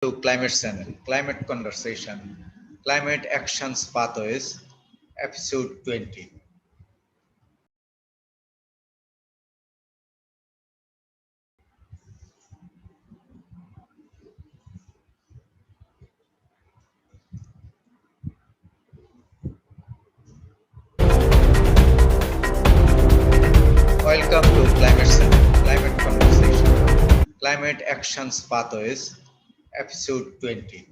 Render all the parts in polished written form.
To Climate Channel, Climate Conversation, Climate Actions Pathways, Episode 20. Welcome to Climate Channel, Climate Conversation, Climate Actions Pathways, Episode 20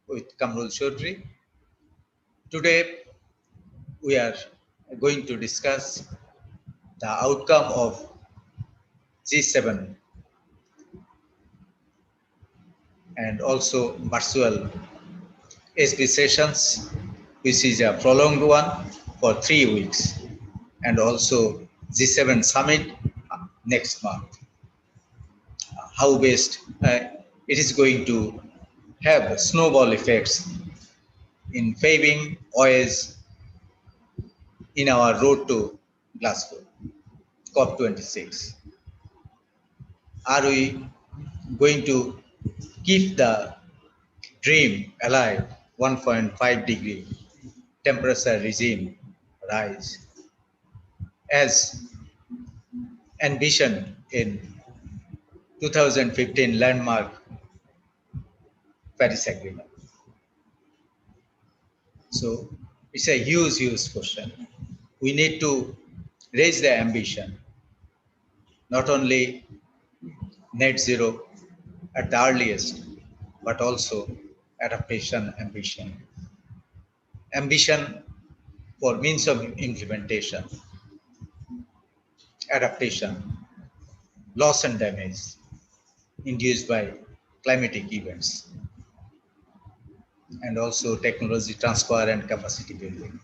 with Quamrul Chowdhury. Today we are going to discuss the outcome of G7 and also virtual SB sessions, which is a prolonged one for 3 weeks, and also G7 summit next month. How best it is going to have snowball effects in paving ways in our road to Glasgow, COP26. Are we going to keep the dream alive, 1.5 degree temperature regime rise, as envisioned in 2015 landmark Paris Agreement? So it's a huge question. We need to raise the ambition, not only net zero at the earliest, but also adaptation ambition. Ambition for means of implementation, adaptation, loss and damage induced by climatic events, and also technology transfer and capacity building.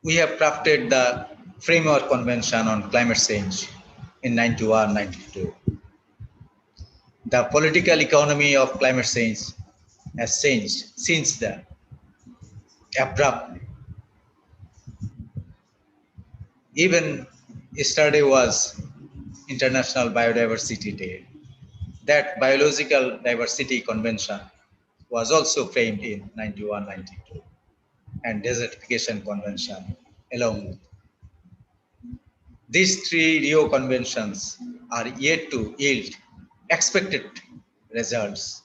We have crafted the Framework Convention on Climate Change in 91-92. The political economy of climate change has changed since then abruptly. Even yesterday was International Biodiversity Day. That Biological Diversity Convention was also framed in 91-92, and Desertification Convention along with. These three Rio Conventions are yet to yield expected results.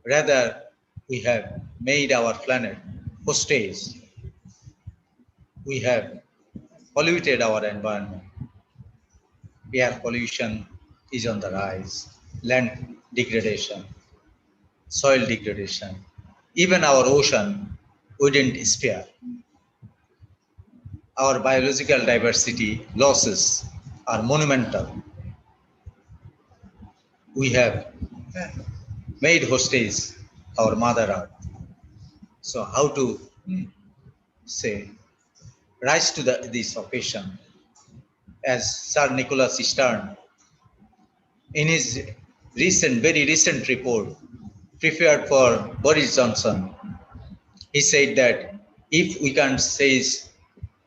Rather, we have made our planet hostage. We have polluted our environment. Air pollution is on the rise, land degradation, soil degradation, even our ocean wouldn't spare. Our biological diversity losses are monumental. We have made hostage our Mother Earth. So how to say rise to this occasion? As Sir Nicholas Stern, in his very recent report prepared for Boris Johnson, he said that if we can't seize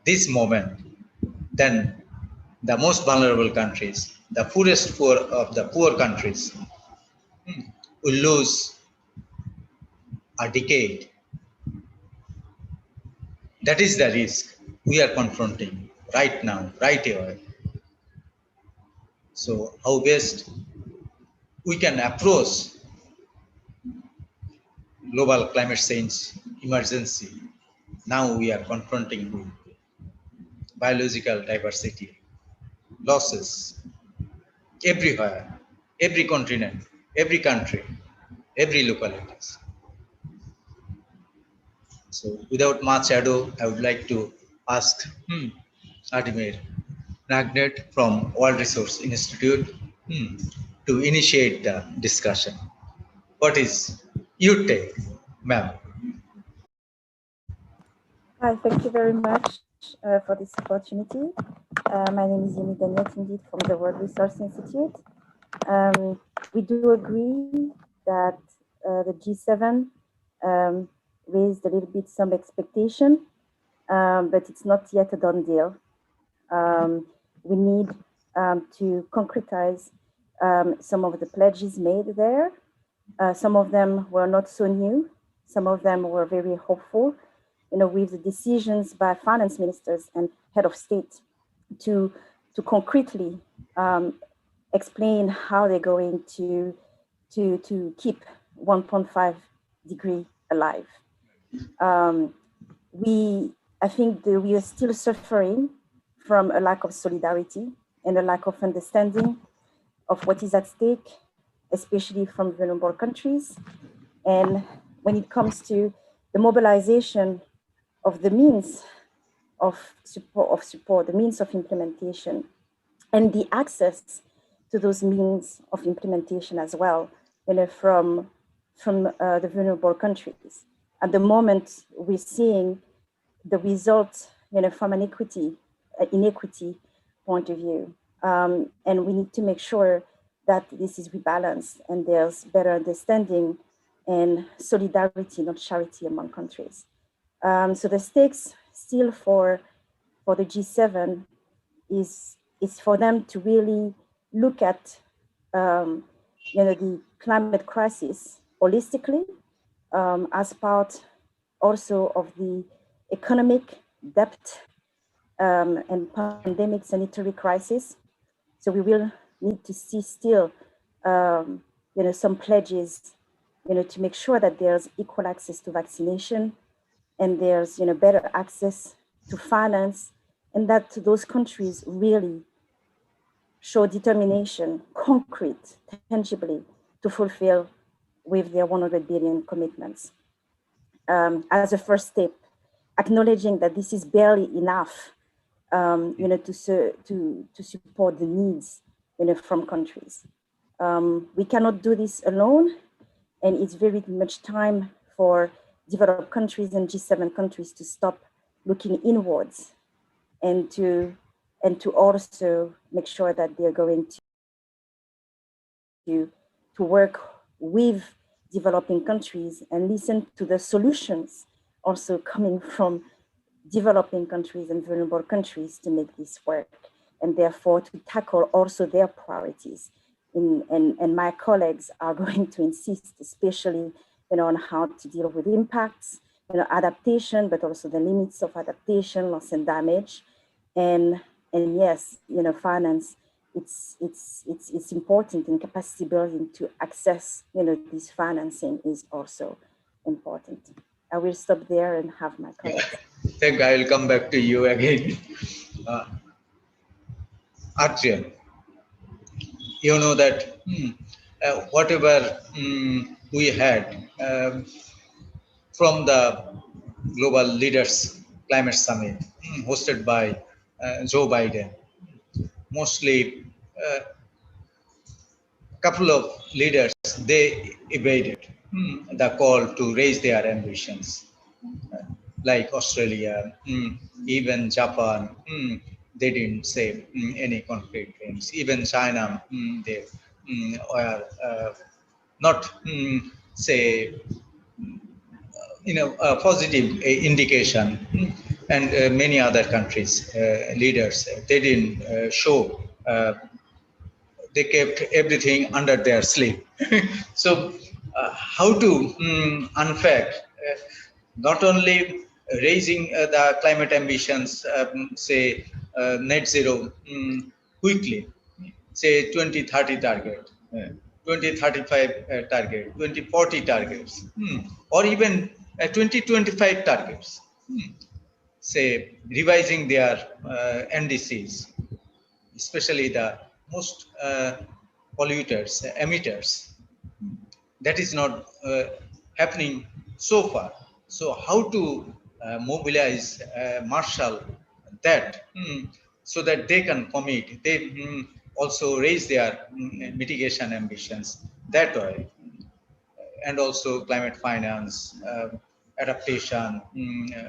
this moment, then the most vulnerable countries, the poorest of the poor countries, will lose a decade. That is the risk we are confronting right now, right here. So how best we can approach global climate change emergency? Now we are confronting with biological diversity losses everywhere, every continent, every country, every localities. So without much ado, I would like to ask Adrian Dagnet from World Resource Institute to initiate the discussion. What is your take, ma'am? Hi, thank you very much for this opportunity. My name is Yamide Dagnet, indeed, from the World Resource Institute. We do agree that the G7 raised a little bit some expectation, but it's not yet a done deal. We need to concretize some of the pledges made there. Some of them were not so new. Some of them were very hopeful, with the decisions by finance ministers and head of state to concretely explain how they're going to keep 1.5 degree alive. I think that we are still suffering from a lack of solidarity and a lack of understanding of what is at stake, especially from vulnerable countries. And when it comes to the mobilization of the means of support, the means of implementation, and the access to those means of implementation as well, from the vulnerable countries. At the moment, we're seeing the result, from an inequity point of view, and we need to make sure that this is rebalanced and there's better understanding and solidarity, not charity, among countries. So the stakes still for the G7 is for them to really look at the climate crisis holistically, as part also of the economic debt and pandemic sanitary crisis. So we will need to see still some pledges to make sure that there's equal access to vaccination, and there's better access to finance, and that those countries really show determination, concrete, tangibly, to fulfill with their 100 billion commitments. As a first step, acknowledging that this is barely enough, to support the needs, from countries. We cannot do this alone, and it's very much time for developed countries and G7 countries to stop looking inwards, and to also make sure that they're going to work with developing countries and listen to the solutions also coming from developing countries and vulnerable countries to make this work, and therefore to tackle also their priorities. And my colleagues are going to insist, especially on how to deal with impacts, adaptation, but also the limits of adaptation, loss and damage, and yes, finance. It's important, in capacity building to access this financing is also important. I will stop there and have my colleagues. Thank you. I will come back to you again. Adrian, you know that whatever we had from the Global Leaders Climate Summit hosted by Joe Biden, mostly a couple of leaders, they evaded the call to raise their ambitions, like Australia, even Japan, they didn't say any concrete things. Even China, they were not say a positive indication, and many other countries leaders, they didn't show. They kept everything under their sleeve. So, how to unpack not only raising the climate ambitions, say net zero quickly, say 2030 target, 2035 target, 2040 targets, or even 2025 targets, say revising their NDCs, especially the most polluters, emitters. That is not happening so far. So how to mobilize, marshal that, so that they can commit, they also raise their mitigation ambitions that way, and also climate finance, adaptation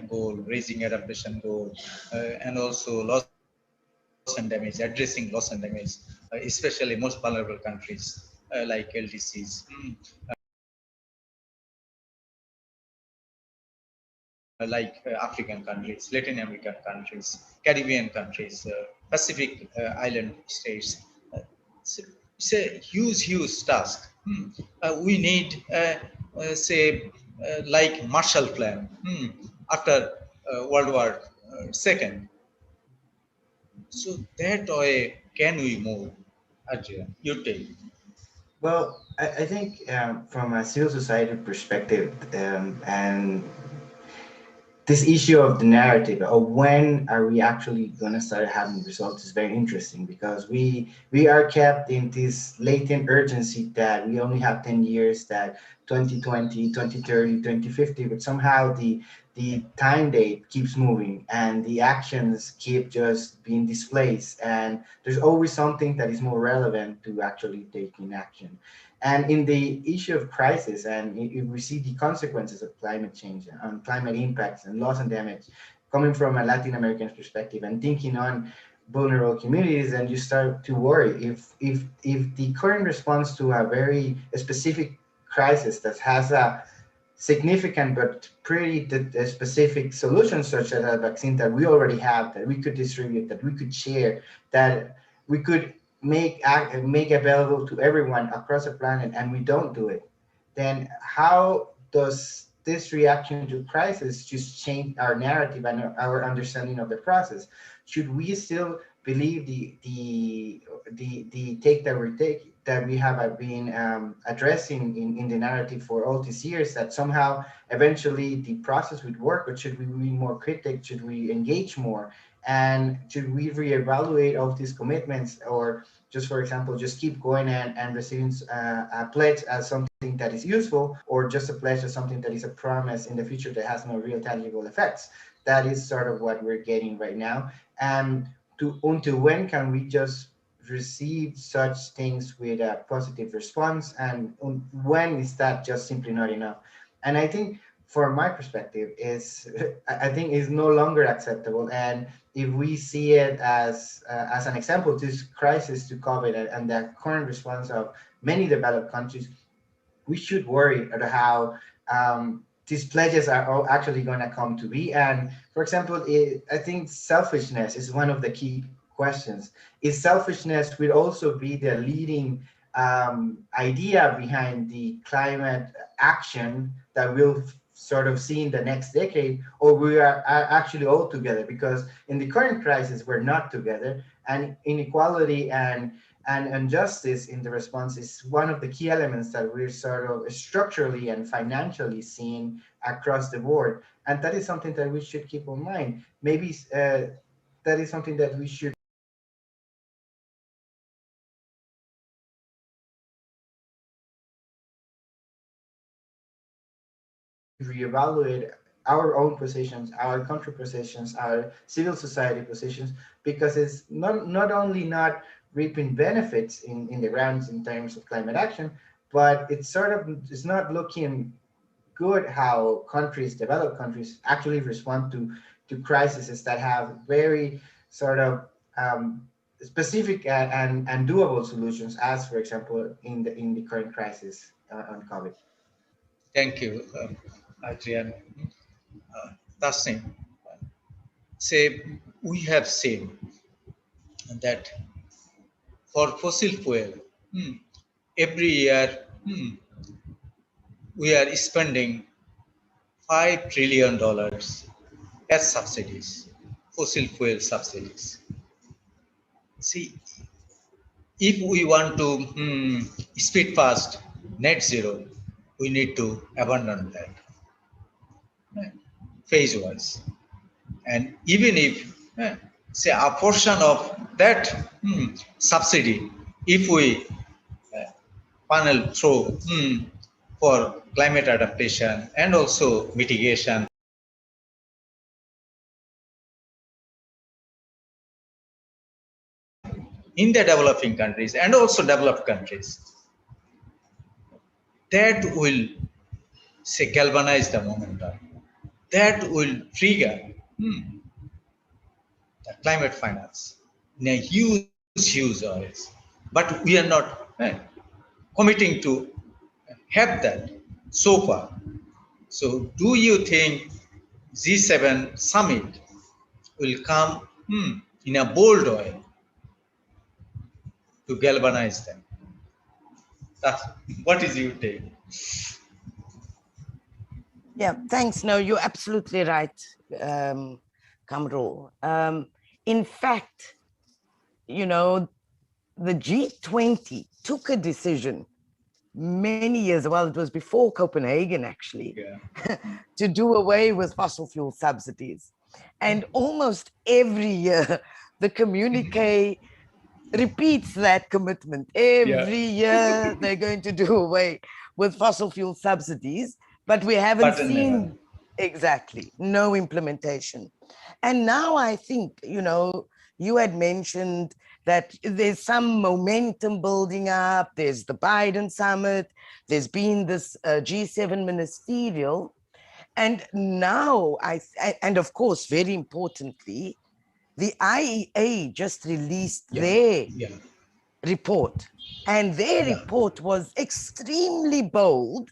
goal, raising adaptation goal, and also loss and damage, addressing loss and damage, especially most vulnerable countries like LDCs, like African countries, Latin American countries, Caribbean countries, Pacific island states. So It's a huge task. We need, say, like Marshall Plan after World War II. So that way, can we move? Adrian, you take. Well, I think from a civil society perspective, and this issue of the narrative of when are we actually going to start having results is very interesting, because we are kept in this latent urgency that we only have 10 years, that 2020, 2030, 2050, but somehow the time date keeps moving and the actions keep just being displaced, and there's always something that is more relevant to actually taking action. And in the issue of crisis, and if we see the consequences of climate change and climate impacts and loss and damage, coming from a Latin American perspective and thinking on vulnerable communities, and you start to worry if the current response to a very specific crisis that has a significant but pretty specific solutions, such as a vaccine that we already have, that we could distribute, that we could share, that we could make available to everyone across the planet, and we don't do it, then how does this reaction to crisis just change our narrative and our understanding of the process? Should we still believe the take that we have been addressing in the narrative for all these years, that somehow eventually the process would work, or should we be more critic? Should we engage more? And should we reevaluate all these commitments, or just, for example, just keep going and receiving a pledge as something that is useful, or just a pledge as something that is a promise in the future that has no real tangible effects? That is sort of what we're getting right now. And until when can we just receive such things with a positive response, and when is that just simply not enough? And I think, from my perspective, is I think is no longer acceptable. And if we see it as an example, this crisis to COVID and the current response of many developed countries, we should worry at how these pledges are actually going to come to be. And for example, I think selfishness is one of the key questions. Is selfishness will also be the leading idea behind the climate action that we'll sort of see in the next decade, or we are actually all together? Because in the current crisis, we're not together, and inequality and injustice in the response is one of the key elements that we're sort of structurally and financially seeing across the board. And that is something that we should keep in mind. Maybe that is something that we should reevaluate our own positions, our country positions, our civil society positions, because it's not only not reaping benefits in the grounds in terms of climate action, but it's not looking good how developed countries, actually respond to crises that have very sort of specific and doable solutions, as for example in the current crisis on COVID. Thank you, Adrian. Tasneem, say, we have seen that for fossil fuel, every year we are spending $5 trillion as subsidies, fossil fuel subsidies. See, if we want to speed fast net zero, we need to abandon that phase wise. And even if, say, a portion of that subsidy, if we funnel through for climate adaptation and also mitigation, in the developing countries and also developed countries, that will, say, galvanize the momentum. That will trigger the climate finance in a huge ways. But we are not committing to have that so far. So do you think G7 summit will come in a bold way to galvanize them? What is your take? Yeah, thanks. No, you're absolutely right, Quamrul. In fact, you know, the G20 took a decision many years, well, it was before Copenhagen actually, Yeah. to do away with fossil fuel subsidies. And almost every year, the communique repeats that commitment. Yeah. Every year, they're going to do away with fossil fuel subsidies, but we haven't But never. seen exactly no implementation. And now I think, you know, you had mentioned that there's some momentum building up. There's the Biden summit. There's been this G7 ministerial. And now and of course, very importantly, the IEA just released Yeah. their Yeah. report. And their Yeah. report was extremely bold,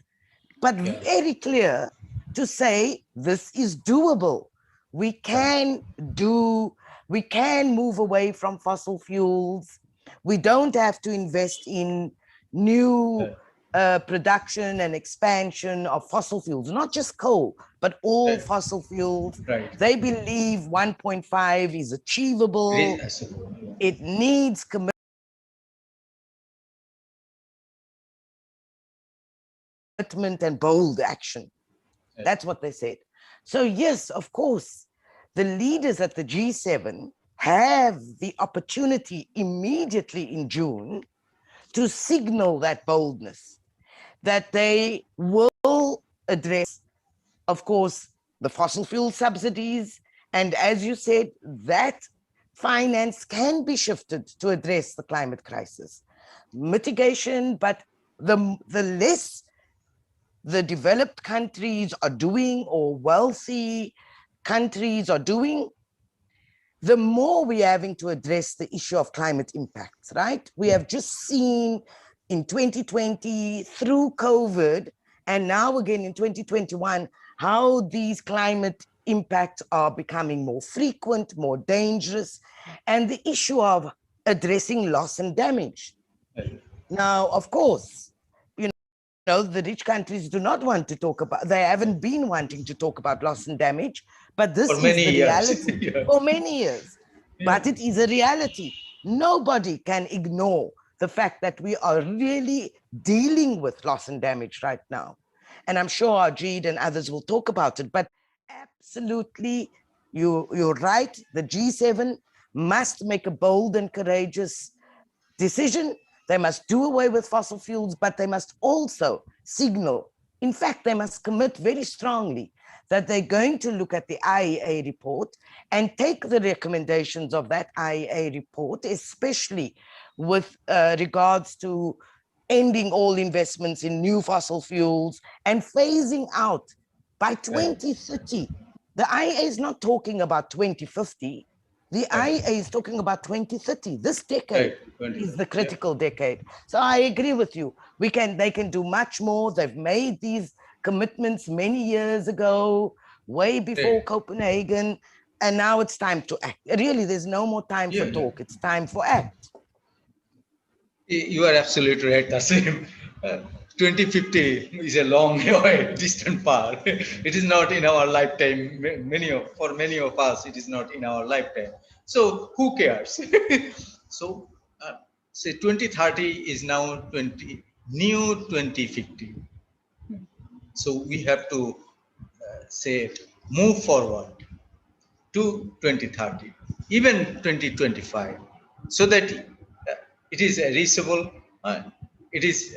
but Yeah. very clear to say this is doable. We can we can move away from fossil fuels. We don't have to invest in new production and expansion of fossil fuels, not just coal, but all fossil fuels. Right. They believe 1.5 is achievable. It needs commitment and bold action. That's what they said. So yes, of course, the leaders at the G7 have the opportunity immediately in June to signal that boldness, that they will address, of course, the fossil fuel subsidies. And as you said, that finance can be shifted to address the climate crisis. Mitigation, but the less the developed countries are doing, or wealthy countries are doing, the more we're having to address the issue of climate impacts, right? We have just seen in 2020 through COVID, and now again in 2021, how these climate impacts are becoming more frequent, more dangerous, and the issue of addressing loss and damage. Now, of course, the rich countries do not want to talk about, they haven't been wanting to talk about loss and damage, but this is the reality for many years. But it is a reality. Nobody can ignore the fact that we are really dealing with loss and damage right now. And I'm sure Harjeet and others will talk about it, but absolutely, you're right. The G7 must make a bold and courageous decision. They must do away with fossil fuels, but they must also signal, in fact, they must commit very strongly that they're going to look at the IEA report and take the recommendations of that IEA report, especially with regards to ending all investments in new fossil fuels and phasing out by 2030. The IEA is not talking about 2050. The IEA is talking about 2030. This decade is the critical decade. So I agree with you. They can do much more. They've made these commitments many years ago, way before Copenhagen, and now it's time to act. Really, there's no more time for talk. It's time for act. You are absolutely right, Tasneem. 2050 is a long way, distant path. It is not in our lifetime. For many of us, it is not in our lifetime. So who cares? So say 2030 is now new 2050. So we have to say move forward to 2030, even 2025, so that it is reachable. It is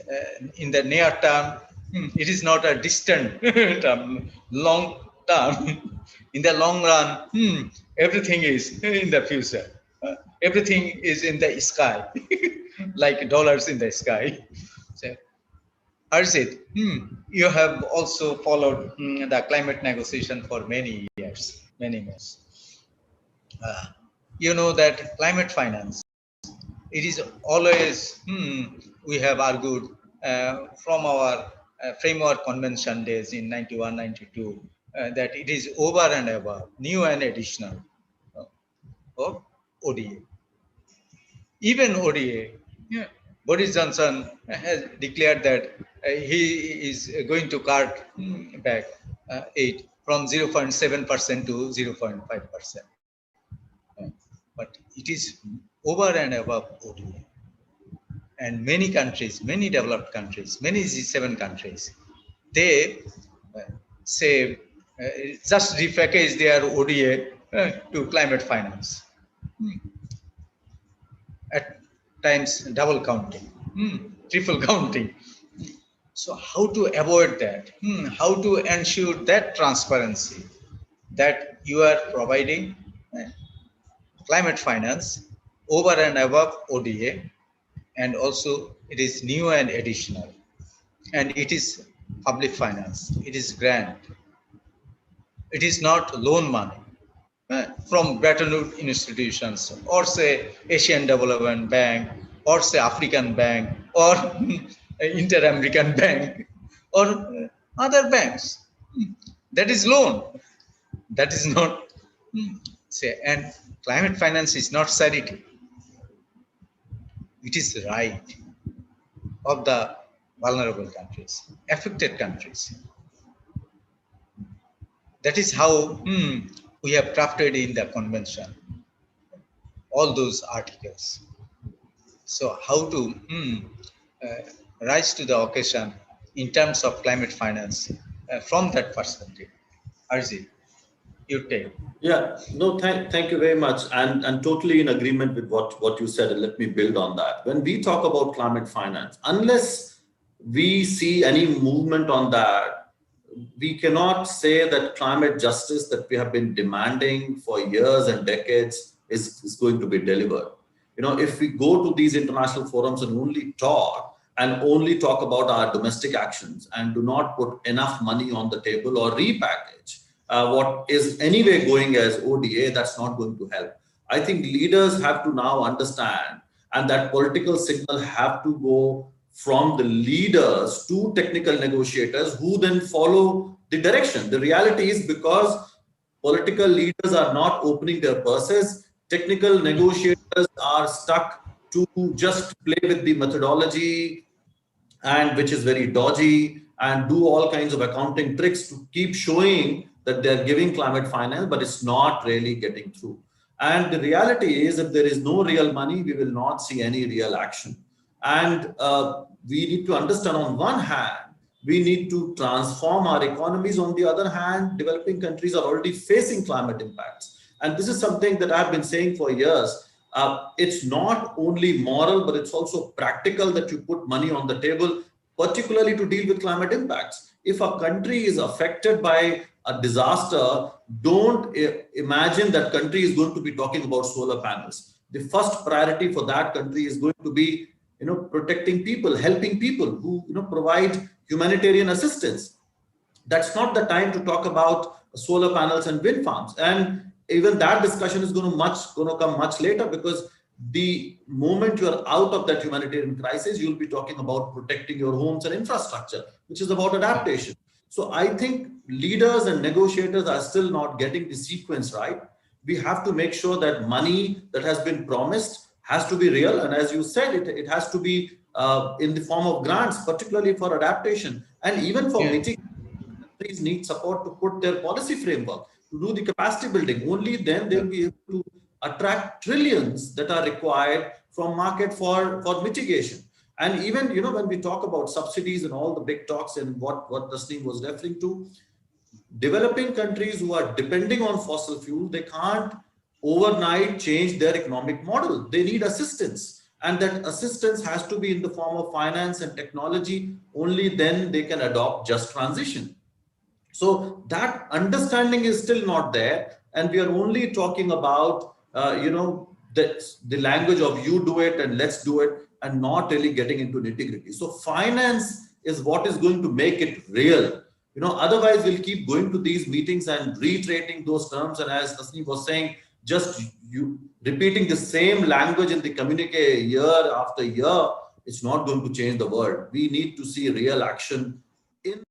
in the near term. It is not a distant term, long term. In the long run, everything is in the future. Everything is in the sky, like dollars in the sky. So, Harjeet, you have also followed the climate negotiation for many years, many months. You know that climate finance, it is always, we have argued from our framework convention days in 91, 92, that it is over and above, new and additional of ODA. Even ODA, Boris Johnson has declared that he is going to cut back aid from 0.7% to 0.5%. But it is over and above ODA. And many countries, many developed countries, many G7 countries, they uh, say just repackage their ODA to climate finance. At times double counting, triple counting. So how to avoid that? How to ensure that transparency that you are providing climate finance over and above ODA, and also it is new and additional, and it is public finance, it is grant, it is not loan money from Bretton Woods institutions, or say Asian Development Bank, or say African Bank, or Inter-American Bank, or other banks. That is loan. That is not say. And climate finance is not charity. It is right of the vulnerable countries, affected countries. That is how we have crafted in the convention all those articles. So how to rise to the occasion in terms of climate finance from that perspective? Harjeet, you take. Yeah, no, thank you very much. And totally in agreement with what you said, and let me build on that. When we talk about climate finance, unless we see any movement on that, we cannot say that climate justice that we have been demanding for years and decades is going to be delivered. You know, if we go to these international forums and only talk about our domestic actions and do not put enough money on the table or repackage what is anyway going as ODA, that's not going to help. I think leaders have to now understand, and that political signal have to go from the leaders to technical negotiators who then follow the direction. The reality is, because political leaders are not opening their purses, technical negotiators are stuck to just play with the methodology, and which is very dodgy, and do all kinds of accounting tricks to keep showing that they're giving climate finance, but it's not really getting through. And the reality is, if there is no real money, we will not see any real action. And we need to understand, on one hand, we need to transform our economies. On the other hand, developing countries are already facing climate impacts. And this is something that I've been saying for years. It's not only moral, but it's also practical that you put money on the table, particularly to deal with climate impacts. If a country is affected by a disaster, don't imagine that country is going to be talking about solar panels. The first priority for that country is going to be, protecting people, helping people who, provide humanitarian assistance. That's not the time to talk about solar panels and wind farms. And even that discussion is going to come much later, because the moment you are out of that humanitarian crisis, you'll be talking about protecting your homes and infrastructure, which is about adaptation. So I think leaders and negotiators are still not getting the sequence right. We have to make sure that money that has been promised has to be real. And as you said, it has to be in the form of grants, particularly for adaptation, and even for mitigation. Countries need support to put their policy framework, to do the capacity building. Only then they'll be able to attract trillions that are required from market for mitigation. And even, when we talk about subsidies and all the big talks and what Tasneem was referring to, developing countries who are depending on fossil fuel, they can't overnight change their economic model. They need assistance. And that assistance has to be in the form of finance and technology. Only then they can adopt just transition. So that understanding is still not there. And we are only talking about, the language of you do it and let's do it, and not really getting into nitty-gritty. So finance is what is going to make it real. Otherwise we'll keep going to these meetings and reiterating those terms. And as Tasneem was saying, just you repeating the same language in the communique year after year, it's not going to change the world. We need to see real action in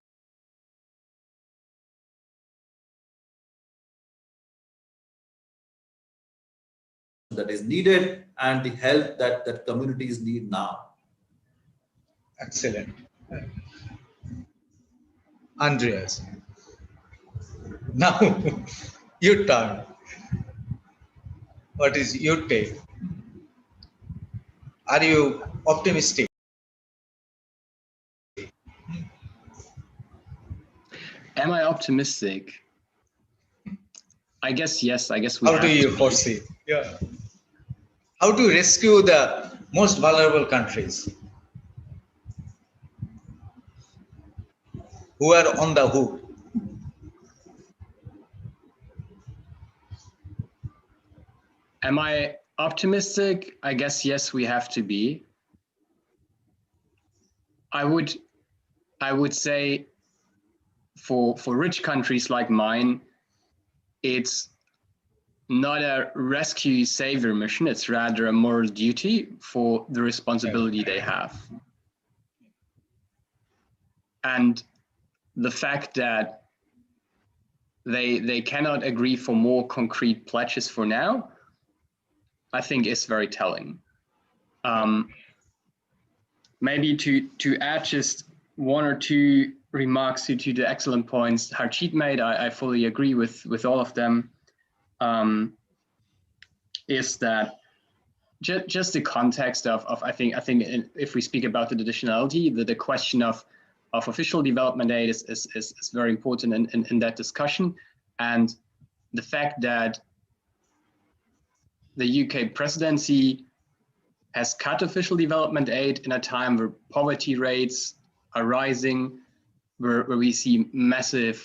that is needed, and the help that communities need now. Excellent. Andreas, now your turn. What is your take? Are you optimistic? Am I optimistic? I guess yes. I guess we How do have you to be. foresee? Yeah. How to rescue the most vulnerable countries who are on the hook? Am I optimistic? I guess yes, we have to be. I would say for rich countries like mine, it's not a rescue savior mission, it's rather a moral duty for the responsibility they have. And the fact that they cannot agree for more concrete pledges for now, I think is very telling. Maybe to add just one or two remarks to the excellent points Harjeet made, I fully agree with all of them, is that just the context of I think if we speak about the additionality, the question of official development aid is very important in that discussion. And the fact that the UK presidency has cut official development aid in a time where poverty rates are rising, where we see massive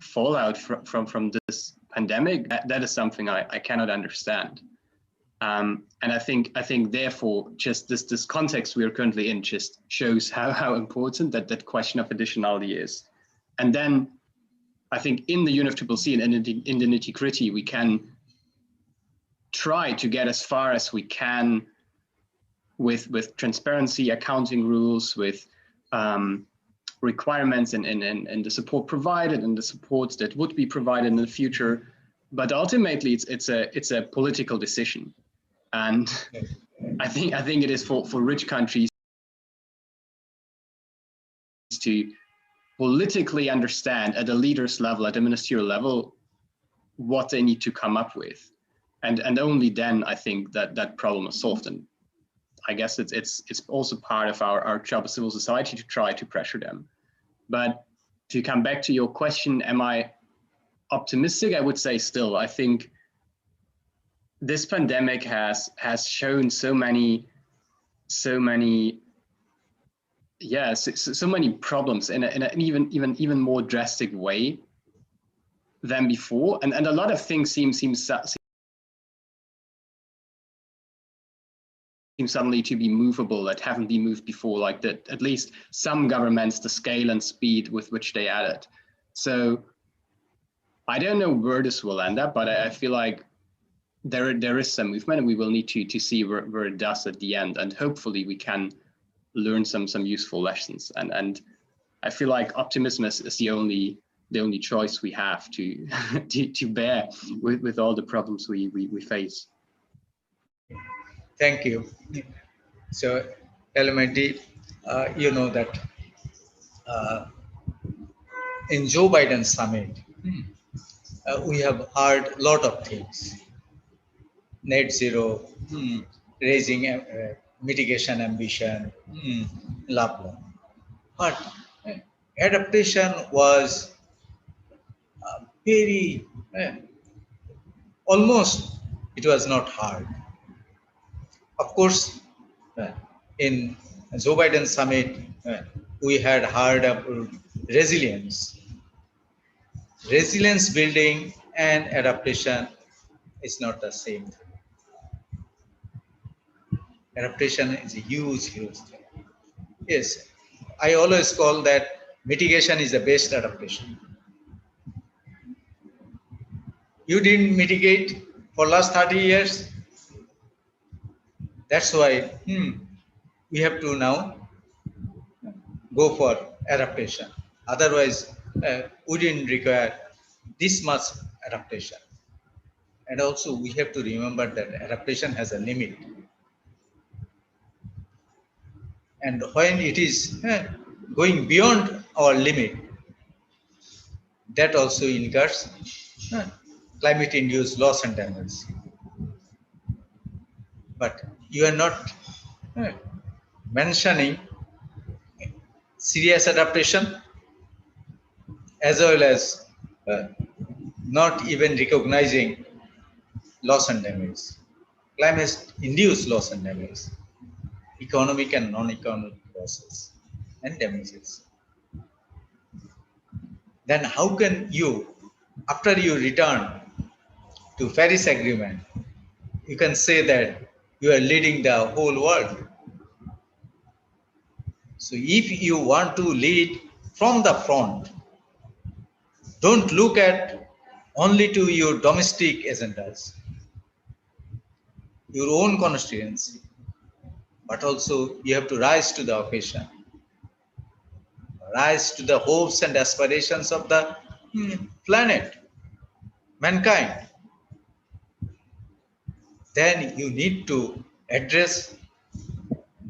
fallout from this pandemic, that is something I cannot understand. And I think therefore just this context we are currently in just shows how important that question of additionality is. And then I think in the UNFCCC and in the nitty-gritty, we can try to get as far as we can with transparency, accounting rules, with requirements and the support provided and the supports that would be provided in the future. But ultimately, it's a political decision. And I think it is for rich countries to politically understand at a leader's level, at a ministerial level, what they need to come up with, and only then I think that problem is solved. And I guess it's also part of our job as civil society to try to pressure them. But to come back to your question, am I optimistic? I would say still. I think this pandemic has shown so many problems in an even more drastic way than before, and a lot of things seem suddenly to be movable that haven't been moved before, like that at least some governments, the scale and speed with which they added. So I don't know where this will end up, but I feel like there is some movement, and we will need to see where it does at the end, and hopefully we can learn some useful lessons. And I feel like optimism is the only choice we have to to bear with all the problems we face. Thank you. So, LMIT, you know that in Joe Biden summit, we have heard a lot of things: net zero, raising mitigation ambition, blah blah. But adaptation was very almost it was not hard. Of course, in Joe Biden summit, we had heard about resilience. Resilience building and adaptation is not the same thing. Adaptation is a huge thing. Yes, I always call that mitigation is the best adaptation. You didn't mitigate for last 30 years. That's why we have to now go for adaptation. Otherwise, we didn't require this much adaptation. And also, we have to remember that adaptation has a limit. And when it is going beyond our limit, that also incurs climate-induced loss and damage. But you are not mentioning serious adaptation as well as not even recognizing loss and damage, climate-induced loss and damage, economic and non-economic losses and damages. Then how can you, after you return to Paris Agreement, you can say that you are leading the whole world? So if you want to lead from the front, don't look at only to your domestic agendas, your own constituency, but also you have to rise to the occasion, rise to the hopes and aspirations of the planet, mankind. Then you need to address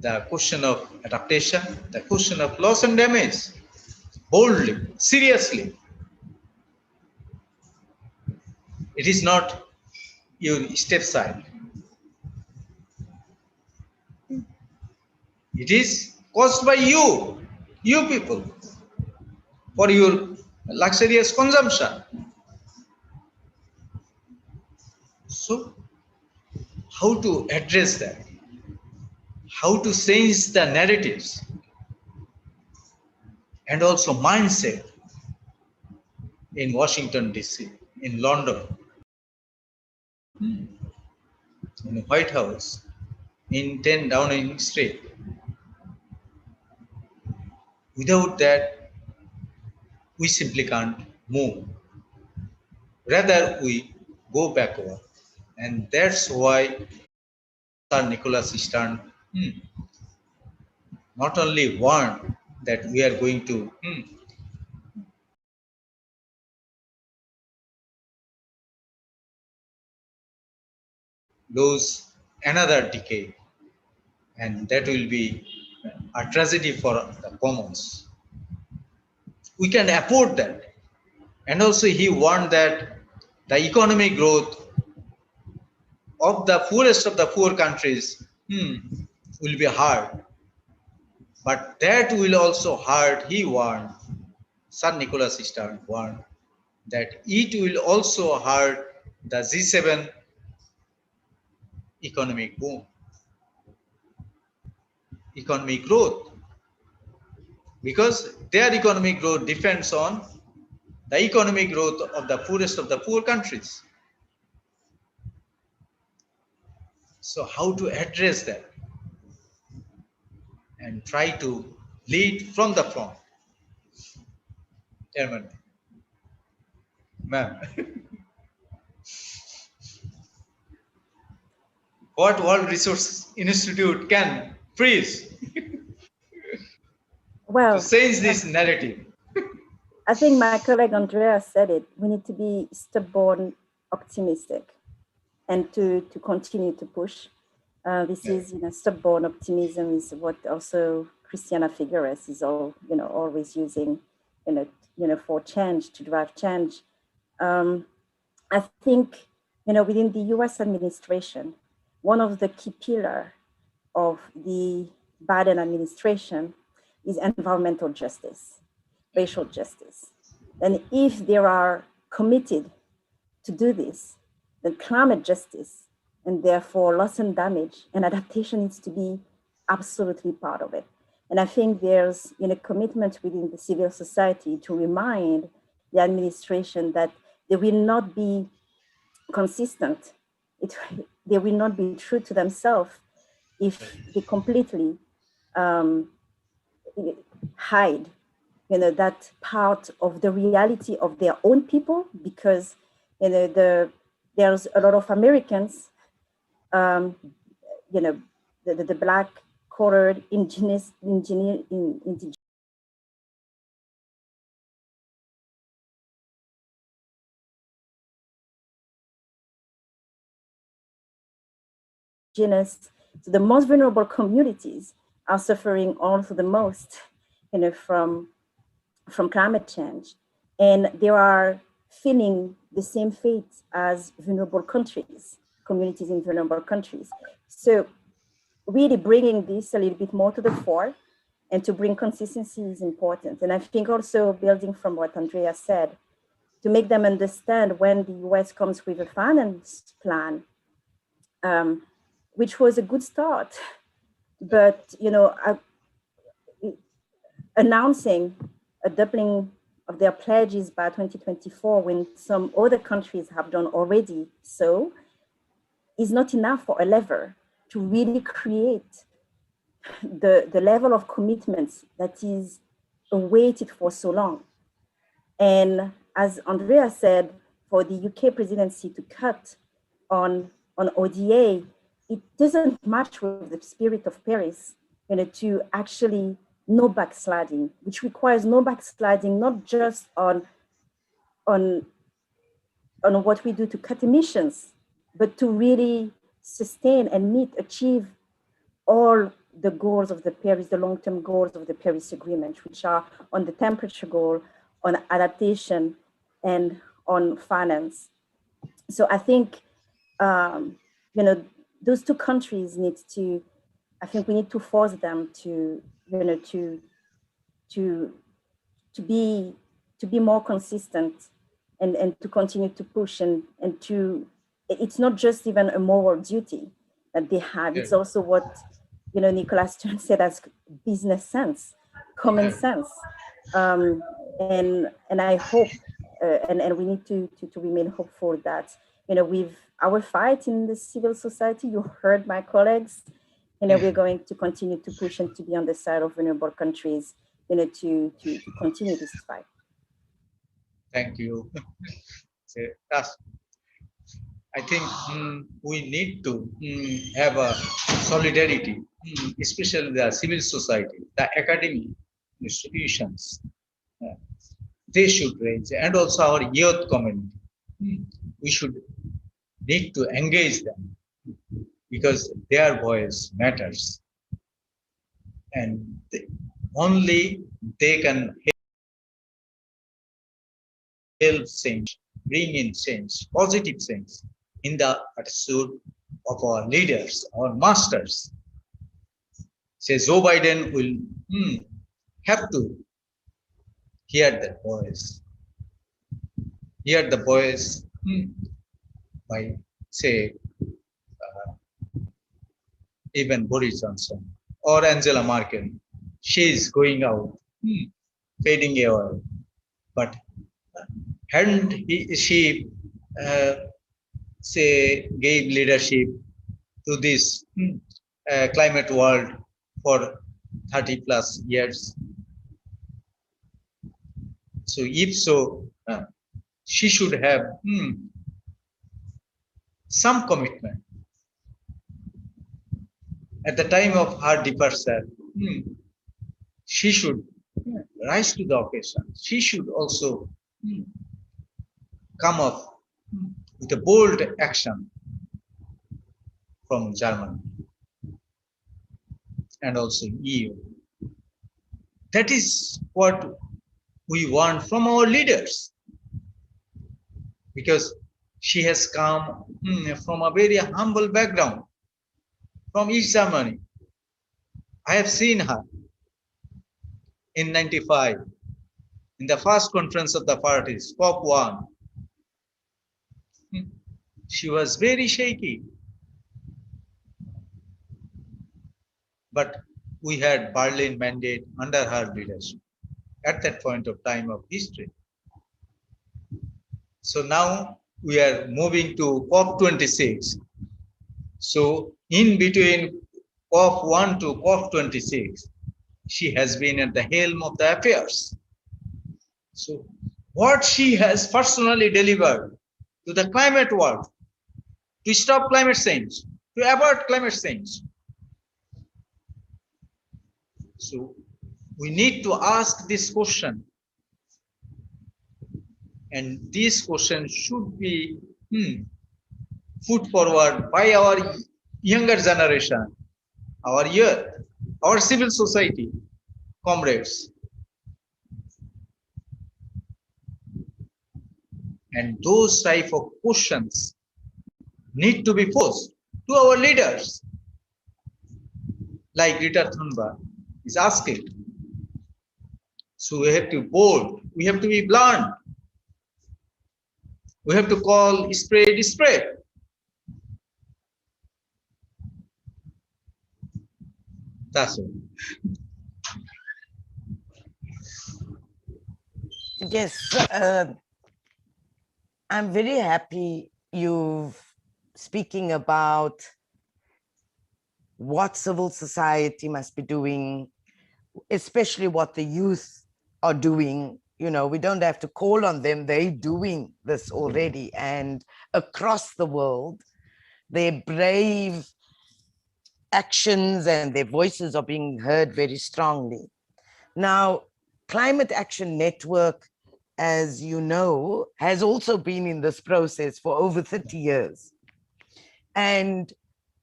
the question of adaptation, the question of loss and damage, boldly, seriously. It is not your step side. It is caused by you people, for your luxurious consumption. So, how to address that? How to change the narratives and also mindset in Washington, D.C., in London, in the White House, in 10 Downing Street. Without that, we simply can't move. Rather, we go backward. And that's why Sir Nicholas Stern not only warned that we are going to lose another decade, and that will be a tragedy for the commons. We can afford that. And also he warned that the economic growth of the poorest of the poor countries will be hard. But that will also hurt, he warned, Sir Nicholas Stern warned, that it will also hurt the G7 economic boom, economic growth, because their economic growth depends on the economic growth of the poorest of the poor countries. So how to address that and try to lead from the front? Chairman, ma'am, what World Resources Institute can freeze Well, to change this narrative? I think my colleague Andreas said it. We need to be stubborn, optimistic, and to continue to push. This is, stubborn optimism is what also Christiana Figueres is always using, for change, to drive change. I think, within the U.S. administration, one of the key pillars of the Biden administration is environmental justice, racial justice. And if they are committed to do this, then climate justice and therefore loss and damage and adaptation needs to be absolutely part of it. And I think there's commitment within the civil society to remind the administration that they will not be consistent. They will not be true to themselves if they completely hide that part of the reality of their own people, because there's a lot of Americans, the black, colored, indigenous so the most vulnerable communities are suffering also the most, from climate change, and they are feeling the same fate as vulnerable countries, communities in vulnerable countries. So really bringing this a little bit more to the fore and to bring consistency is important. And I think also building from what Andrea said, to make them understand when the US comes with a finance plan, which was a good start, but announcing a doubling of their pledges by 2024 when some other countries have done already so is not enough for a lever to really create the level of commitments that is awaited for so long. And as Andrea said, for the UK presidency to cut on ODA, it doesn't match with the spirit of Paris, to actually no backsliding, which requires no backsliding, not just on what we do to cut emissions, but to really sustain and achieve all the goals of the Paris, the long-term goals of the Paris Agreement, which are on the temperature goal, on adaptation, and on finance. So I think, those two countries need to, I think we need to force them to, to be more consistent and to continue to push and to, it's not just even a moral duty that they have, it's also what, Nicolas Stern said as business sense, common sense. And I hope, and we need to remain hopeful that, with our fight in the civil society, you heard my colleagues, we're going to continue to push and to be on the side of vulnerable countries, to continue this fight. Thank you. So I think we need to have a solidarity, especially the civil society, the academic institutions. They should raise, and also our youth community. We should need to engage them because their voice matters, and only they can help change, bring in change, positive change in the attitude of our leaders, our masters. Say Joe Biden will have to hear that voice. Hear the voice by, say, even Boris Johnson or Angela Merkel. She is going out, fading away. But hadn't she, say, gave leadership to this climate world for 30 plus years? So if so, she should have some commitment. At the time of her departure, she should rise to the occasion. She should also come up with a bold action from Germany and also EU. That is what we want from our leaders, because she has come from a very humble background, from East Germany. I have seen her in '95 in the first conference of the parties, COP1. She was very shaky, but we had Berlin mandate under her leadership at that point of time of history. So now we are moving to COP26. So in between COP1 to COP26, she has been at the helm of the affairs. So what she has personally delivered to the climate world, to stop climate change, to avert climate change. So we need to ask this question. And this question should be put forward by our younger generation, our youth, our civil society, comrades, and those type of questions need to be posed to our leaders, like Greta Thunberg is asking. So we have to be bold, we have to be blunt, we have to call spade spade. That's all. Yes, I'm very happy you've speaking about what civil society must be doing, especially what the youth are doing. You know, we don't have to call on them, they're doing this already. And across the world, their brave actions and their voices are being heard very strongly. Now, Climate Action Network, as you know, has also been in this process for over 30 years. And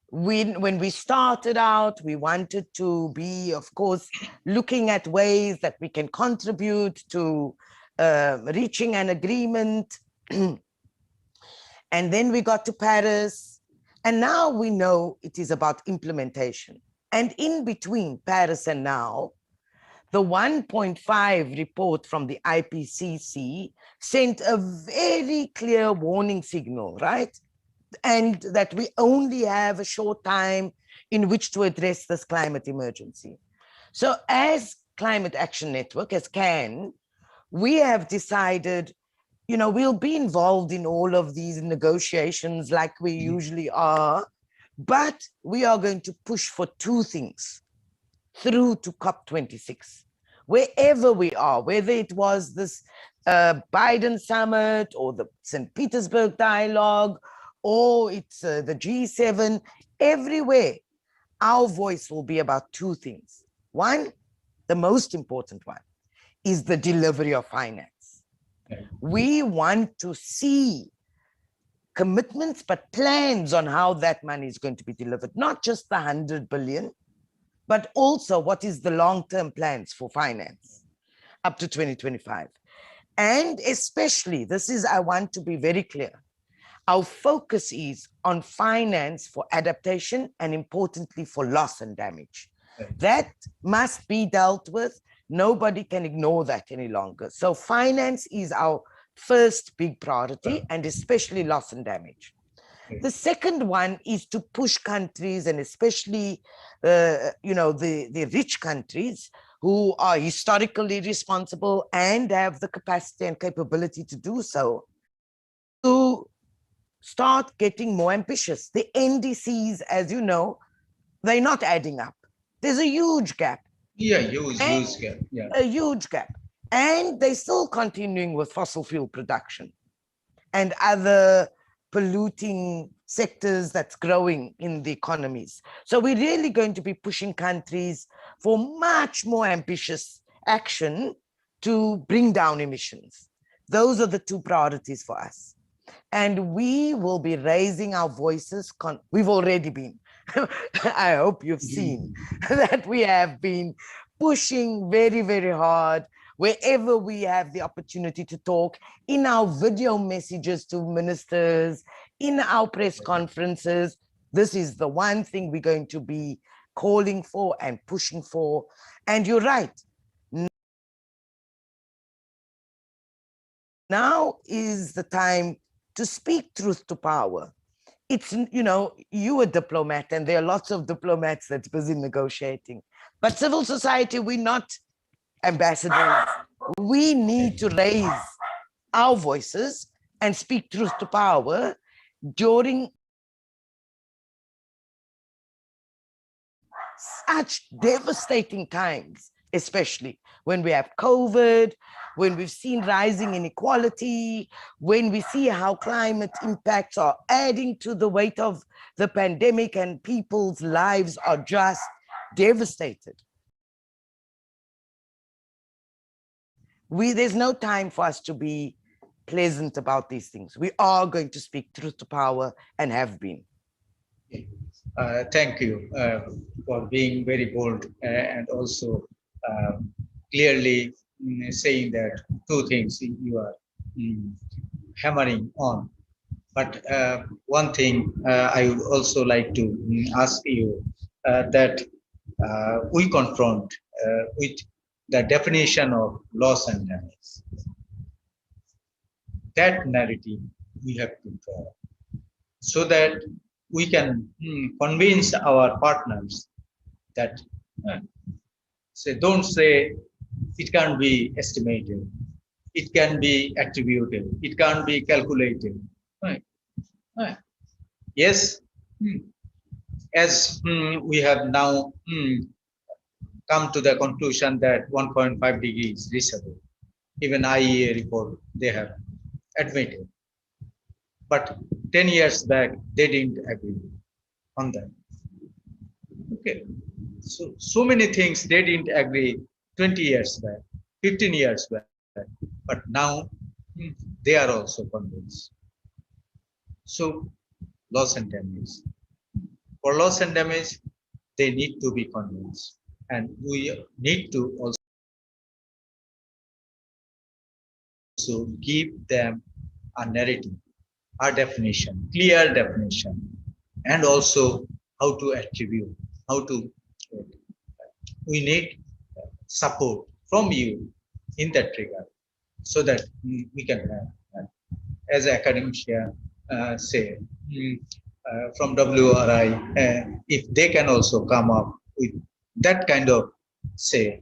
when we started out, we wanted to be, of course, looking at ways that we can contribute to reaching an agreement. And then we got to Paris. And now we know it is about implementation. And in between Paris and now, the 1.5 report from the IPCC sent a very clear warning signal, right? And that we only have a short time in which to address this climate emergency. So as Climate Action Network, as CAN, we have decided, you know, we'll be involved in all of these negotiations like we usually are, but we are going to push for two things through to COP26. Wherever we are, whether it was this Biden summit or the St. Petersburg dialogue, or it's the G7, everywhere, our voice will be about two things. One, the most important one, is the delivery of finance. We want to see commitments, but plans on how that money is going to be delivered, not just the 100 billion, but also what is the long-term plans for finance up to 2025. And especially, this is, I want to be very clear, our focus is on finance for adaptation and importantly for loss and damage. That must be dealt with. Nobody can ignore that any longer. So finance is our first big priority, and especially loss and damage. The second one is to push countries, and especially you know, the rich countries who are historically responsible and have the capacity and capability to do so, to start getting more ambitious. The NDCs, as you know, they're not adding up. There's a huge gap. Yeah, huge gap. Yeah. A huge gap. And they're still continuing with fossil fuel production and other polluting sectors that's growing in the economies. So we're really going to be pushing countries for much more ambitious action to bring down emissions. Those are the two priorities for us. And we will be raising our voices. We've already been. I hope you've seen that we have been pushing very, very hard wherever we have the opportunity to talk, in our video messages to ministers, in our press conferences. This is the one thing we're going to be calling for and pushing for. And you're right. Now is the time to speak truth to power. It's, you know, you're a diplomat and there are lots of diplomats that's busy negotiating. But civil society, we're not ambassadors. We need to raise our voices and speak truth to power during such devastating times, especially when we have COVID, when we've seen rising inequality, when we see how climate impacts are adding to the weight of the pandemic and people's lives are just devastated. There's no time for us to be pleasant about these things. We are going to speak truth to power and have been. Thank you for being very bold and also clearly saying that two things you are mm, hammering on. But one thing I would also like to ask you that we confront with the definition of loss and damage. That narrative we have to draw so that we can convince our partners that uh, say don't say it can't be estimated, it can be attributed, it can't be calculated. Right. Right. Yes, as we have now come to the conclusion that 1.5 degrees is reachable. Even IEA report they have admitted. But 10 years back, they didn't agree on that. Okay. So many things they didn't agree 20 years back, 15 years back. But now they are also convinced. So loss and damage. For loss and damage, they need to be convinced. And we need to also give them a narrative, a definition, clear definition, and also how to attribute, how to. We need support from you in that regard, so that we can have, as academician say, from WRI, if they can also come up with that kind of say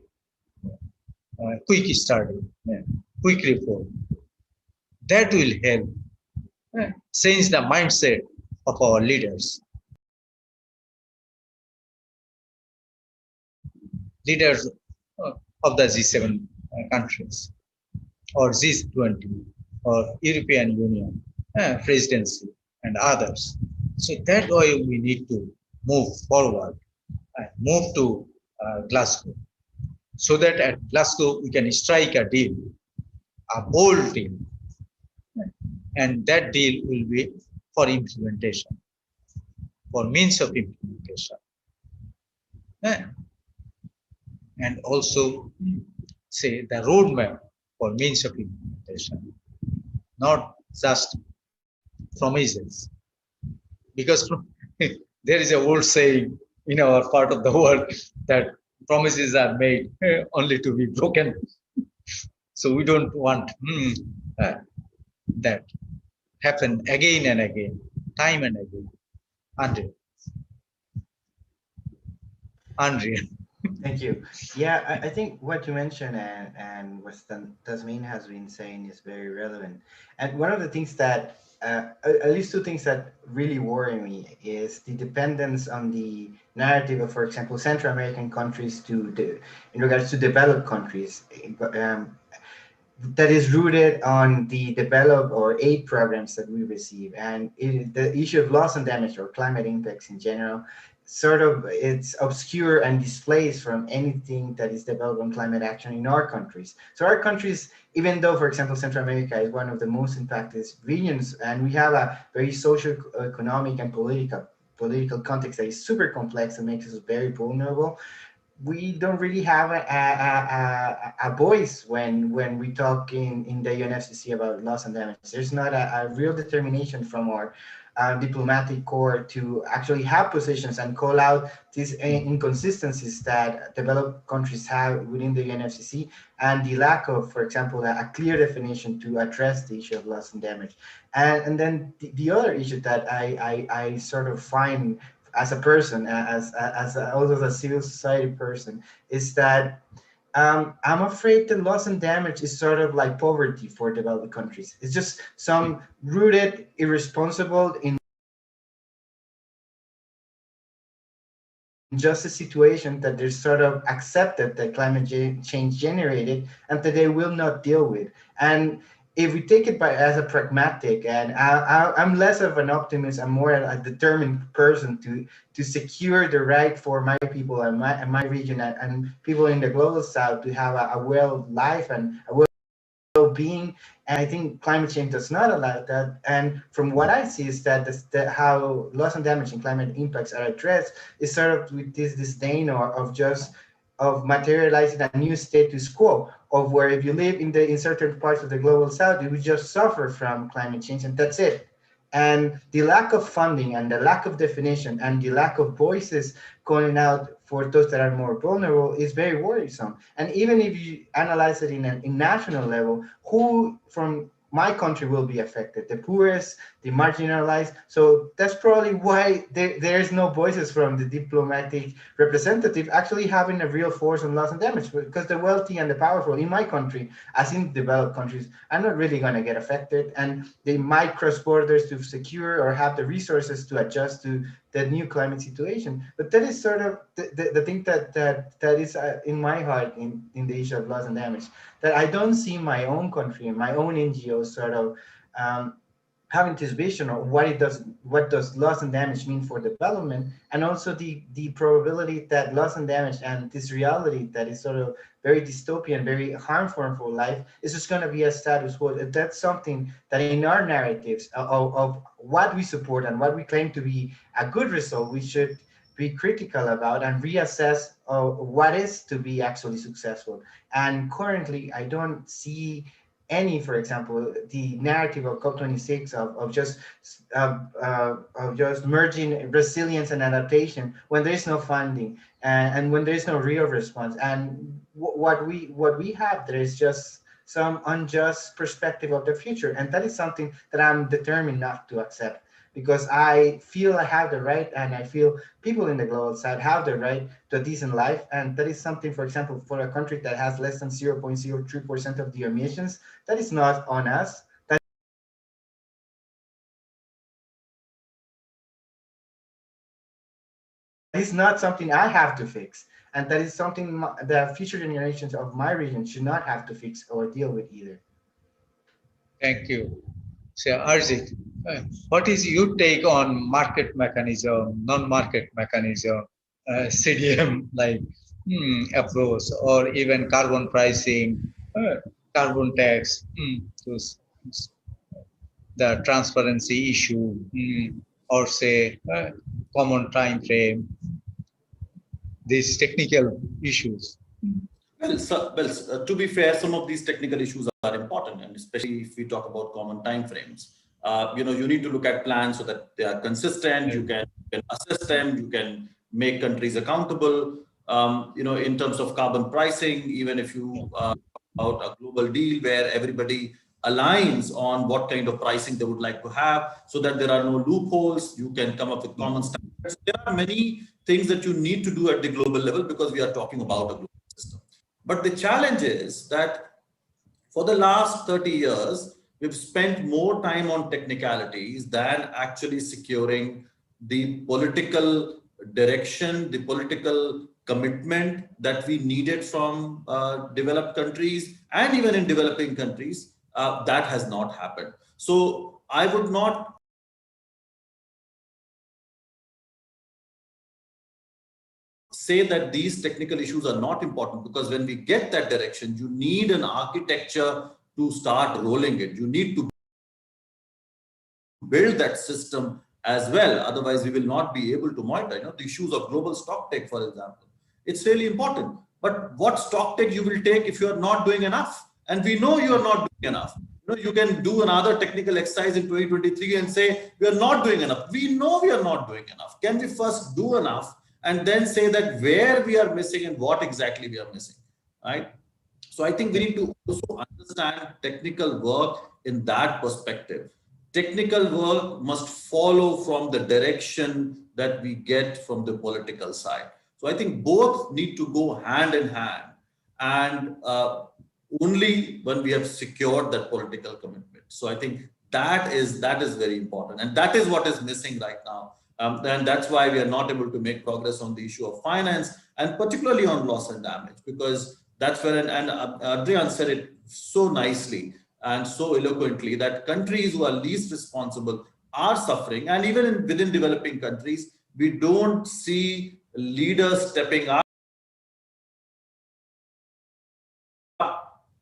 quick study, quick report, that will help change the mindset of our leaders. Leaders of the G7 countries or G20 or European Union presidency and others. So that way we need to move forward and move to Glasgow, so that at Glasgow we can strike a deal, a bold deal, and that deal will be for implementation, for means of implementation. And also say the roadmap for means of implementation, not just promises. Because there is a old saying in our part of the world that promises are made only to be broken. So we don't want that happen again and again, time and again. Unreal. Thank you. Yeah, I think what you mentioned and what Tasneem has been saying is very relevant. And one of the things that, at least two things that really worry me is the dependence on the narrative of, for example, Central American countries in regards to developed countries. That is rooted on the developed or aid programs that we receive, and the issue of loss and damage or climate impacts in general sort of it's obscure and displaced from anything that is developed on climate action in our countries. So our countries, even though, for example, Central America is one of the most impacted regions, and we have a very social, economic, and political context that is super complex and makes us very vulnerable, we don't really have a voice when we talk in the UNFCCC about loss and damage. There's not a real determination from our diplomatic corps to actually have positions and call out these inconsistencies that developed countries have within the UNFCCC, and the lack of, for example, a clear definition to address the issue of loss and damage. And then the other issue that I sort of find as a person, also as a civil society person, is that I'm afraid that loss and damage is sort of like poverty for developed countries. It's just some rooted, irresponsible, in just a situation that they're sort of accepted that climate change generated and that they will not deal with. And if we take it as a pragmatic, and I'm less of an optimist, I'm more a determined person to secure the right for my people and my region and people in the global south to have a well life and a well well-being. And I think climate change does not allow that. And from what I see is that how loss and damage and climate impacts are addressed is sort of with this disdain of materializing a new status quo of where if you live in certain parts of the global south, you would just suffer from climate change and that's it. And the lack of funding and the lack of definition and the lack of voices calling out for those that are more vulnerable is very worrisome. And even if you analyze it in a national level, who from my country will be affected? The poorest, the marginalized. So that's probably why there's no voices from the diplomatic representative actually having a real force on loss and damage, because the wealthy and the powerful in my country, as in developed countries, are not really going to get affected. And they might cross borders to secure or have the resources to adjust to the new climate situation. But that is sort of the thing that is in my heart in the issue of loss and damage, that I don't see my own country and my own NGOs sort of having this vision of what does loss and damage mean for development, and also the probability that loss and damage and this reality that is sort of very dystopian, very harmful for life is just going to be a status quo. That's something that in our narratives of what we support and what we claim to be a good result, we should be critical about and reassess what is to be actually successful. And currently, I don't see any, for example, the narrative of COP26 of just merging resilience and adaptation when there is no funding and when there is no real response. And what we have there is just some unjust perspective of the future, and that is something that I'm determined not to accept, because I feel I have the right, and I feel people in the global south have the right to a decent life. And that is something, for example, for a country that has less than 0.03% of the emissions, that is not on us. That is not something I have to fix. And that is something the future generations of my region should not have to fix or deal with either. Thank you. So, Harjeet, what is your take on market mechanism, non-market mechanism, CDM like approach, or even carbon pricing, carbon tax, the transparency issue, or say common time frame, these technical issues? To be fair, some of these technical issues are important, and especially if we talk about common timeframes. You need to look at plans so that they are consistent. You can assess them. You can make countries accountable. In terms of carbon pricing, even if you about a global deal where everybody aligns on what kind of pricing they would like to have, so that there are no loopholes, you can come up with common standards. There are many things that you need to do at the global level because we are talking about a global system. But the challenge is that for the last 30 years, we've spent more time on technicalities than actually securing the political direction, the political commitment that we needed from developed countries and even in developing countries. That has not happened. So I would not say that these technical issues are not important, because when we get that direction, you need an architecture to start rolling it. You need to build that system as well. Otherwise, we will not be able to monitor. The issues of global stock take, for example, it's really important. But what stock take you will take if you are not doing enough? And we know you are not doing enough. You can do another technical exercise in 2023 and say, we are not doing enough. We know we are not doing enough. Can we first do enough and then say that where we are missing and what exactly we are missing, right? So I think we need to also understand technical work in that perspective. Technical work must follow from the direction that we get from the political side. So I think both need to go hand in hand, and only when we have secured that political commitment. So I think that is very important, and that is what is missing right now. And that's why we are not able to make progress on the issue of finance, and particularly on loss and damage, because that's where, and Adrian said it so nicely and so eloquently, that countries who are least responsible are suffering. And even within developing countries, we don't see leaders stepping up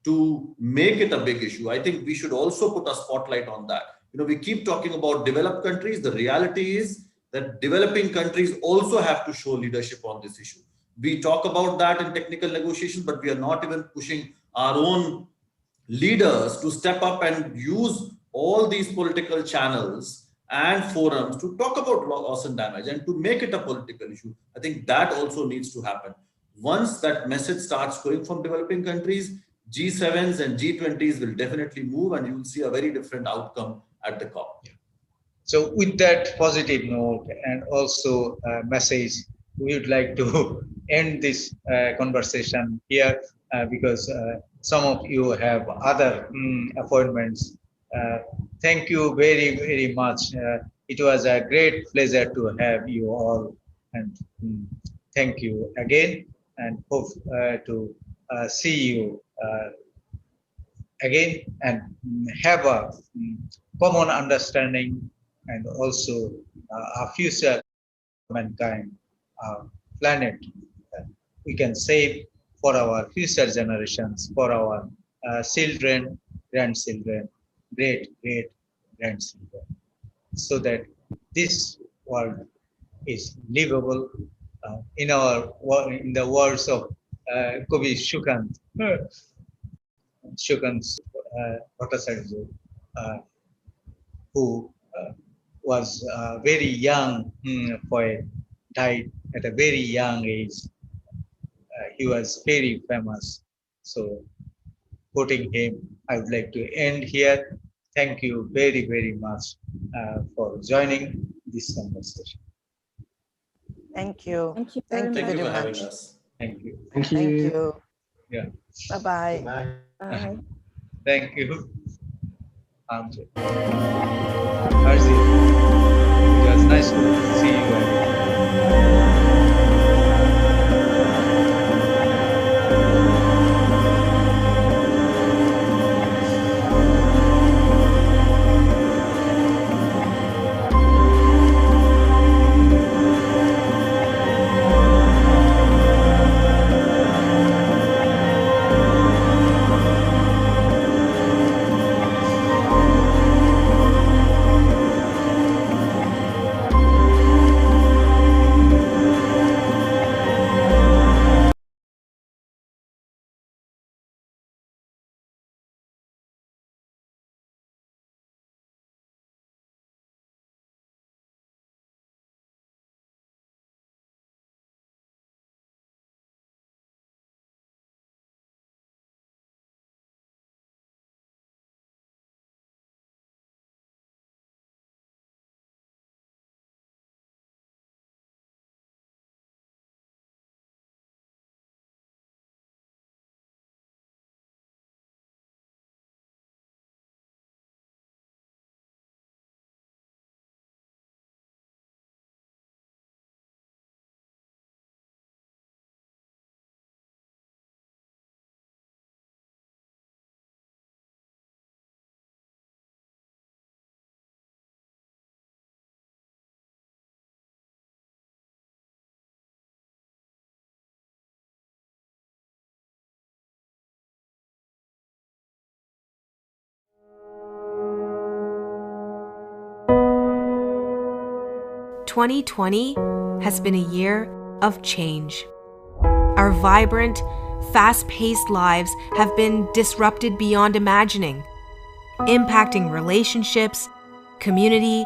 to make it a big issue. I think we should also put a spotlight on that. We keep talking about developed countries. The reality is that developing countries also have to show leadership on this issue. We talk about that in technical negotiations, but we are not even pushing our own leaders to step up and use all these political channels and forums to talk about loss and damage and to make it a political issue. I think that also needs to happen. Once that message starts going from developing countries, G7s and G20s will definitely move, and you will see a very different outcome at the COP. Yeah. So with that positive note and also message, we would like to end this conversation here because some of you have other appointments. Thank you very, very much. It was a great pleasure to have you all, and thank you again, and hope to see you again and have a common understanding and also a future mankind, planet we can save for our future generations, for our children, grandchildren, great-great-grandchildren, so that this world is livable in the words of Kavi Shukant Bhattacharya, who was a very young poet, died at a very young age. He was very famous. So, quoting him, I would like to end here. Thank you very, very much for joining this conversation. Thank you. Thank you Thank very you Thank you very for having much. us. Thank you. Thank you. Thank you. Yeah. Bye-bye. Bye. Bye. Thank you. Harjeet, it was nice to see you again. "2020 has been a year of change. Our vibrant, fast-paced lives have been disrupted beyond imagining, impacting relationships, community,